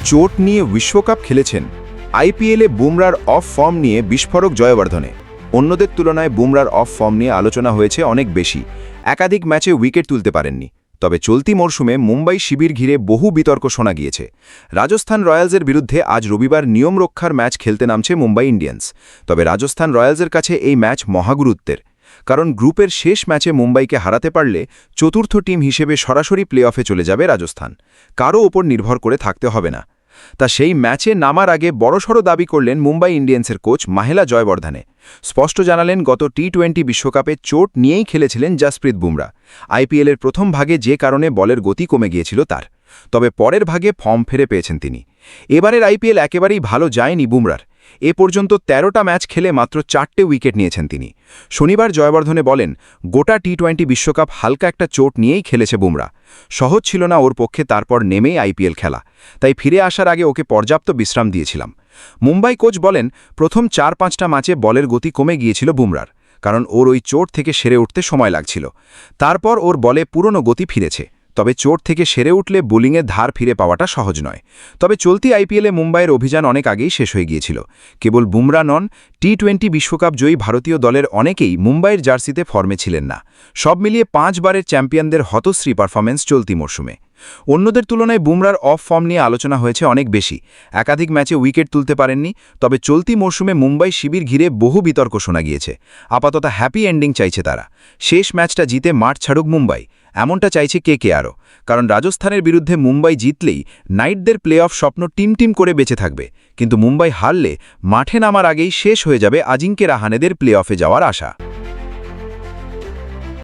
চোট নিয়ে বিশ্বকাপ খেলেছেন। আইপিএলে বুমরার অফ ফর্ম নিয়ে বিস্ফোরক জয়বর্ধনে। অন্যদের তুলনায় বুমরার অফ ফর্ম নিয়ে আলোচনা হয়েছে অনেক বেশি। একাধিক ম্যাচে উইকেট তুলতে পারেননি। তবে চলতি মরশুমে মুম্বাই শিবির ঘিরে বহু বিতর্ক শোনা গিয়েছে। রাজস্থান রয়্যালসের বিরুদ্ধে আজ রবিবার নিয়ম রক্ষার ম্যাচ খেলতে নামছে মুম্বাই ইন্ডিয়ান্স। তবে রাজস্থান রয়্যালসের কাছে এই ম্যাচ মহাগুরুত্বের, কারণ গ্রুপের শেষ ম্যাচে মুম্বাইকে হারাতে পারলে চতুর্থ টিম হিসেবে সরাসরি প্লে অফে চলে যাবে রাজস্থান। কারও ওপর নির্ভর করে থাকতে হবে না। তা সেই ম্যাচে নামার আগে বড়সড় দাবি করলেন মুম্বাই ইন্ডিয়ান্সের কোচ মাহেলা জয়বর্ধনে। স্পষ্ট জানালেন, গত টি-20 বিশ্বকাপে চোট নিয়েই খেলেছিলেন জসপ্রীত বুমরা। আইপিএলের প্রথম ভাগে যে কারণে বলের গতি কমে গিয়েছিল তার, তবে পরের ভাগে ফর্ম ফিরে পেয়েছেন তিনি। এবারের আইপিএল একেবারেই ভালো যায়নি বুমরার। এ পর্যন্ত ১৩টা ম্যাচ খেলে মাত্র 4টে উইকেট নিয়েছেন তিনি। শনিবার জয়বর্ধনে বলেন, গোটা টি-20 বিশ্বকাপ হালকা একটা চোট নিয়েই খেলেছে বুমরা। সহজ ছিল না ওর পক্ষে তারপর নেমেই আইপিএল খেলা, তাই ফিরে আসার আগে ওকে পর্যাপ্ত বিশ্রাম দিয়েছিলাম। মুম্বাই কোচ বলেন, প্রথম ৪-৫টা ম্যাচে বলের গতি কমে গিয়েছিল বুমরার, কারণ ওর ওই চোট থেকে সেরে উঠতে সময় লাগছিল। তারপর ওর বলে পুরনো গতি ফিরেছে। তবে চোট থেকে সেরে উঠলে বোলিংয়ে ধার ফিরে পাওয়াটা সহজ নয়। তবে চলতি আইপিএলে মুম্বাইয়ের অভিযান অনেক আগেই শেষ হয়ে গিয়েছিল। কেবল বুমরা নন, টি-20 বিশ্বকাপ জয়ী ভারতীয় দলের অনেকেই মুম্বাইয়ের জার্সিতে ফর্মে ছিলেন না। সব মিলিয়ে 5 বারের চ্যাম্পিয়নদের হতশ্রী পারফরম্যান্স চলতি মরশুমে। অন্যদের তুলনায় বুমরার অফ ফর্ম নিয়ে আলোচনা হয়েছে অনেক বেশি। একাধিক ম্যাচে উইকেট তুলতে পারেননি। তবে চলতি মরশুমে মুম্বাই শিবির ঘিরে বহু বিতর্ক শোনা গিয়েছে। আপাতত হ্যাপি এন্ডিং চাইছে তারা। শেষ ম্যাচটা জিতে মাঠ ছাড়ুক মুম্বাই, এমনটা চাইছে কেকেআরও। কারণ রাজস্থানের বিরুদ্ধে মুম্বাই জিতলেই নাইটদের প্লে অফ স্বপ্ন টিম করে বেঁচে থাকবে। কিন্তু মুম্বাই হারলে মাঠে নামার আগেই শেষ হয়ে যাবে আজিঙ্কে রাহানেদের প্লে অফে যাওয়ার আশা।